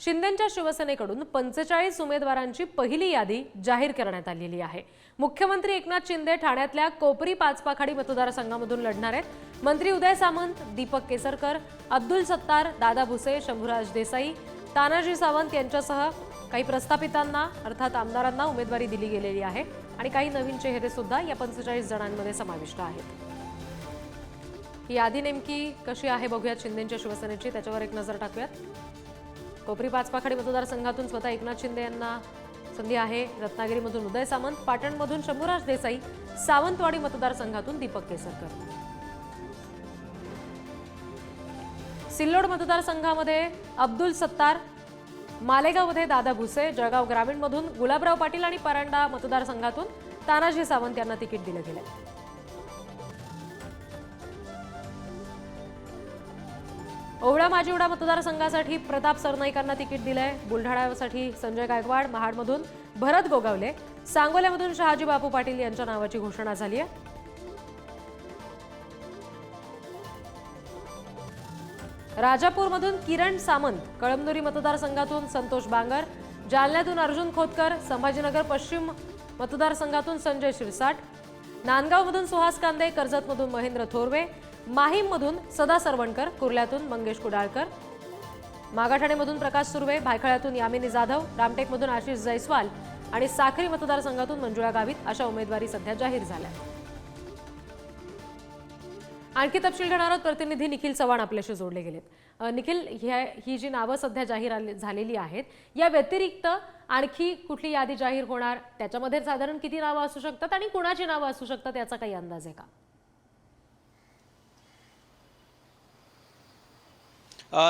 शिंदेंच्या शिवसेनेकडून 45 उमेदवारांची पहिली यादी जाहीर करण्यात आलेली आहे। मुख्यमंत्री एकनाथ शिंदे ठाण्यातल्या कोपरी पाचपाखाडी मतदारसंघामधून लढणार आहेत। मंत्री उदय सामंत, दीपक केसरकर, अब्दुल सत्तार, दादा भुसे, शंभूराज देसाई, तानाजी सावंत यांच्यासह काही प्रस्थापितांना अर्थात आमदारांना उमेदवारी दिली गेलेली आहे आणि काही नवीन चेहरे सुद्धा या 45 जणांमध्ये समाविष्ट आहेत। ही यादी नेमकी कशी आहे बघूयात शिंदेंच्या शिवसेनेची, त्याच्यावर एक नजर टाकूयात। कोपरी पाचपाखाडी मतदारसंघातून स्वतः एकनाथ शिंदे यांना संधी आहे। रत्नागिरीमधून उदय सामंत, पाटणमधून शंभूराज देसाई, सावंतवाडी मतदारसंघातून दीपक केसरकर। सिल्लोड मतदारसंघामध्ये अब्दुल सत्तार, मालेगावमध्ये दादा भुसे, जळगाव ग्रामीणमधून गुलाबराव पाटील आणि परांडा मतदारसंघातून तानाजी सावंत यांना तिकीट दिले गेले। ओवळा माजिवडा मतदारसंघासाठी प्रताप सरनाईकांना तिकीट दिलंय। बुलढाण्यासाठी संजय गायकवाड, महाडमधून भरत गोगावले, सांगोल्यामधून शहाजी बापू पाटील यांच्या नावाची घोषणा झाली आहे। राजापूरमधून किरण सामंत, कळमनुरी मतदारसंघातून संतोष बांगर, जालन्यातून अर्जुन खोतकर, संभाजीनगर पश्चिम मतदारसंघातून संजय शिरसाट, नांदगावमधून सुहास कांदे, कर्जतमधून महेंद्र थोरवे, माहीममधून सदा सरवणकर, कुर्ल्यातून मंगेश कुडाळकर, मागाठाणेमधून प्रकाश सुर्वे, भायखळ्यातून यामिनी जाधव, रामटेकमधून आशिष जयस्वाल आणि साखरी मतदारसंघातून मंजुळा गावित अशा उमेदवारी सध्या जाहीर झाल्या। आणखी तपशील घेणार आहोत। प्रतिनिधी निखिल चव्हाण आपल्याशी जोडले गेलेत। निखिल, ही जी नावं सध्या जाहीर झालेली आहेत, या व्यतिरिक्त आणखी कुठली यादी जाहीर होणार, त्याच्यामध्ये साधारण किती नावं असू शकतात आणि कुणाची नावं असू शकतात याचा काही अंदाज आहे का?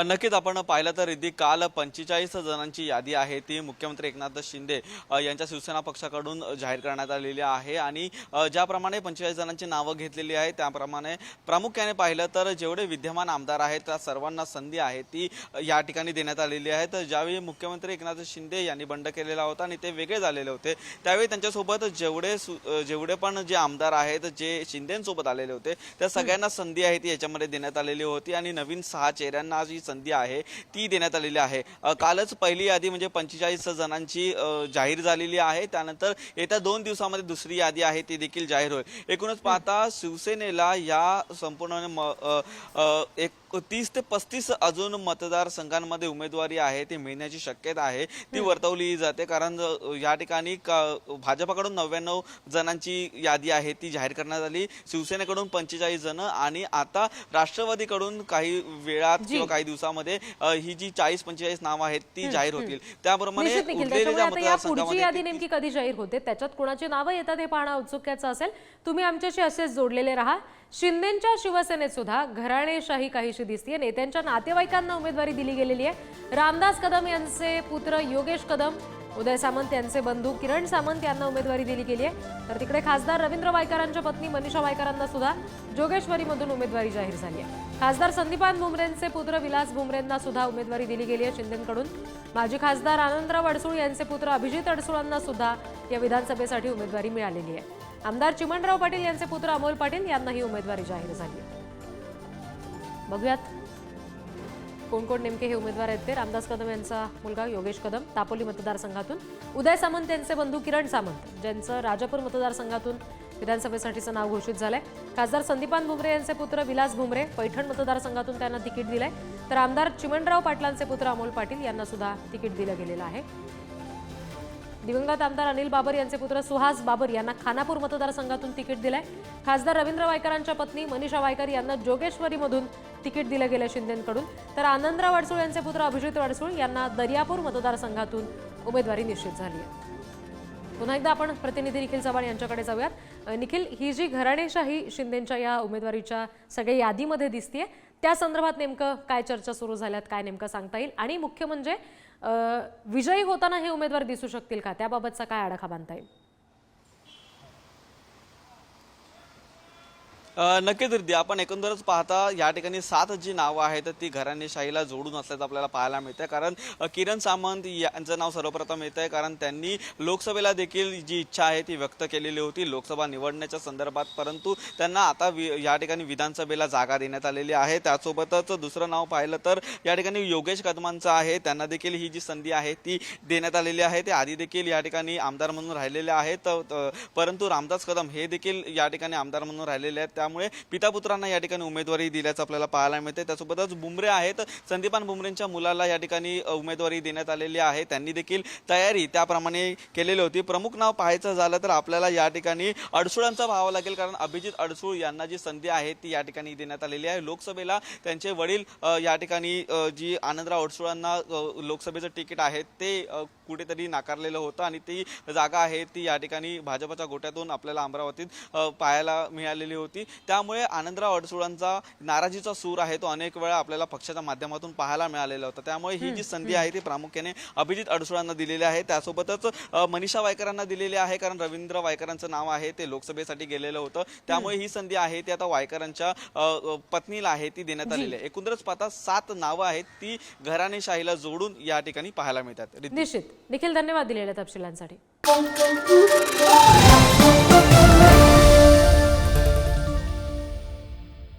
नक्कीच आपण पाहिलं तर रिद्धी काल 45 जणांची यादी आहे ती मुख्यमंत्री एकनाथ शिंदे यांच्या शिवसेना पक्षाकडून जाहीर करण्यात आलेली आहे आणि ज्याप्रमाणे 45 जणांची नावं घेतलेली आहे त्याप्रमाणे प्रामुख्याने पाहिलं तर जेवढे विद्यमान आमदार आहेत त्या सर्वांना संधी आहे ती या ठिकाणी देण्यात आलेली आहे। तर ज्यावेळी मुख्यमंत्री एकनाथ शिंदे यांनी बंड केलेला होता आणि ते वेगळे झालेले होते त्यावेळी त्यांच्यासोबत जेवढे पण जे आमदार आहेत जे शिंदेंसोबत आलेले होते त्या सगळ्यांना संधी आहे ती याच्यामध्ये देण्यात आलेली होती आणि नवीन 6 चेहऱ्यांना जी संधी आहे ती देण्यात आलेली आहे। कालच पहिली यादी म्हणजे 45 जणांची जाहीर झालेली आहे। त्यानंतर येत्या 2 दिवसामध्ये दुसरी यादी आहे ती देखील जाहीर होईल। एकूणच पाहता शिवसेनेला या संपूर्ण 30 ते 35 अजून मतदारसंघांमध्ये उमेदवारी आहे ती मिळण्याची शक्यता आहे ती वर्तवली जाते, कारण या ठिकाणी भाजपकडून 99 जणांची यादी आहे ती जाहीर करण्यात आली, शिवसेनेकडून 45 जण आणि आता राष्ट्रवादीकडून काही वेळात किंवा काही दिवसामध्ये ही जी 40-45 नावं आहेत ती जाहीर होतील। त्याप्रमाणे पुढची यादी नेमकी कधी जाहीर होते, त्याच्यात कोणाची नावं येतात हे पाहणं औत्सुक्याचं असेल। तुम्ही आमच्याशी असेच जोडलेले राहा। शिंदेंच्या शिवसेनेत सुद्धा घराणेशाही काहीशी दिसतीये। नेत्यांच्या नातेवाईकांना उमेदवारी दिली गेलेली आहे। रामदास कदम यांचे पुत्र योगेश कदम, उदय सामंत यांचे बंधू किरण सामंत यांना उमेदवारी दिली गेली आहे। तर तिकडे खासदार रवींद्र वायकरांच्या पत्नी मनीषा वायकरांना सुद्धा जोगेश्वरीमधून उमेदवारी जाहीर झाली आहे। खासदार संदीपान भुमरेंचे पुत्र विलास भुमरेंना सुद्धा उमेदवारी दिली गेली आहे शिंदेंकडून। माजी खासदार आनंदराव अडसूळ यांचे पुत्र अभिजित अडसूळांना सुद्धा या विधानसभेसाठी उमेदवारी मिळालेली आहे। आमदार चिमणराव पाटील यांचे पुत्र अमोल पाटील यांना ही उमेदवारी जाहीर झाली आहे। बघूयात कोण कोण नेमके हे उमेदवार आहेत ते। रामदास कदम यांचा मुलगा योगेश कदम तापोली मतदारसंघातून, उदय सामंत यांचे बंधू किरण सामंत ज्यांचं राजापूर मतदारसंघातून विधानसभेसाठीचं नाव घोषित झालंय। खासदार संदीपान भुमरे यांचे पुत्र विलास भुमरे पैठण मतदारसंघातून त्यांना तिकीट दिलंय। तर आमदार चिमणराव पाटलांचे पुत्र अमोल पाटील यांना सुद्धा तिकीट दिलं गेलेलं आहे। दिवंगत आमदार अनिल बाबर यांचे पुत्र सुहास बाबर यांना खानापूर मतदारसंघातून तिकीट दिलंय। खासदार रवींद्र वायकरांच्या पत्नी मनीषा वायकर यांना जोगेश्वरीमधून तिकीट दिलं गेलं शिंदेंकडून। तर आनंदराव अडसूळ यांचे पुत्र अभिजित अडसूळ यांना दर्यापूर मतदारसंघातून उमेदवारी निश्चित झाली आहे। पुन्हा एकदा आपण प्रतिनिधी निखिल चव्हाण यांच्याकडे जाऊयात। निखिल, ही जी घराणेशाही शिंदेंच्या या उमेदवारीच्या सगळ्या यादीमध्ये दिसतेय त्या संदर्भात नेमकं काय चर्चा सुरू झाल्यात, काय नेमकं सांगता येईल आणि मुख्य म्हणजे विजयी होताना हे उमेदवार दिसू शकतील का, त्याबाबतचा काय आढावा बांधता येईल? नक्कीच रिद्धी, आपण एकंदरच पाहता या ठिकाणी 7 जी नावं आहेत ती घराणेशाहीला जोडून असल्याचं आपल्याला पाहायला मिळतंय. कारण किरण सामंत यांचं नाव सर्वप्रथम येत आहे, कारण त्यांनी लोकसभेला देखील जी इच्छा आहे ती व्यक्त केलेली होती लोकसभा निवडण्याच्या संदर्भात, परंतु त्यांना आता या ठिकाणी विधानसभेला जागा देण्यात आलेली आहे. त्यासोबतच दुसरं नाव पाहिलं तर या ठिकाणी योगेश कदमांचं आहे, त्यांना देखील ही जी संधी आहे ती देण्यात आलेली आहे. ते आधी देखील या ठिकाणी आमदार म्हणून राहिलेले आहेत, परंतु रामदास कदम हे देखील या ठिकाणी आमदार म्हणून राहिलेले आहेत, त्यामुळे पिता पुत्रांना या ठिकाणी उमेदवारी दिल्याचं आपल्याला पाहायला मिळते. त्यासोबतच बुमरे आहेत, संदीपान बुमरेंच्या मुलाला या ठिकाणी उमेदवारी देण्यात आलेली आहे. त्यांनी देखील तयारी त्याप्रमाणे केलेली होती. प्रमुख नाव पाहायचं झालं तर आपल्याला या ठिकाणी अडसुळांचा पाहावं लागेल, कारण अभिजित अडसूळ यांना जी संधी आहे ती या ठिकाणी देण्यात आलेली आहे. लोकसभेला त्यांचे वडील या ठिकाणी जी आनंदराव अडसूळांना लोकसभेचं तिकीट आहे ते कुठेतरी नाकारलेलं होतं आणि ती जागा आहे ती या ठिकाणी भाजपच्या गोट्यातून आपल्याला अमरावतीत पाहायला मिळालेली होती. त्यामुळे आनंदराव अडसूळांचा नाराजीचा सूर आहे तो अनेक वेळा आपल्याला पक्षाच्या माध्यमातून पाहायला मिळालेला होता. त्यामुळे ही जी संधी आहे ती प्रामुख्याने अभिजित अडसूळांना दिलेली आहे. त्यासोबतच मनीषा वायकरांना दिलेली आहे, कारण रवींद्र वायकरांचं नाव आहे ते लोकसभेसाठी गेलेलं होतं. त्यामुळे ही संधी आहे ती आता वायकरांच्या पत्नीला आहे ती देण्यात आलेली आहे. एकंदरच पाहता 7 नावं आहेत ती घराणेशाहीला जोडून या ठिकाणी पाहायला मिळतात. निश्चित. निखिल, धन्यवाद दिलेल्या तपशिलांसाठी.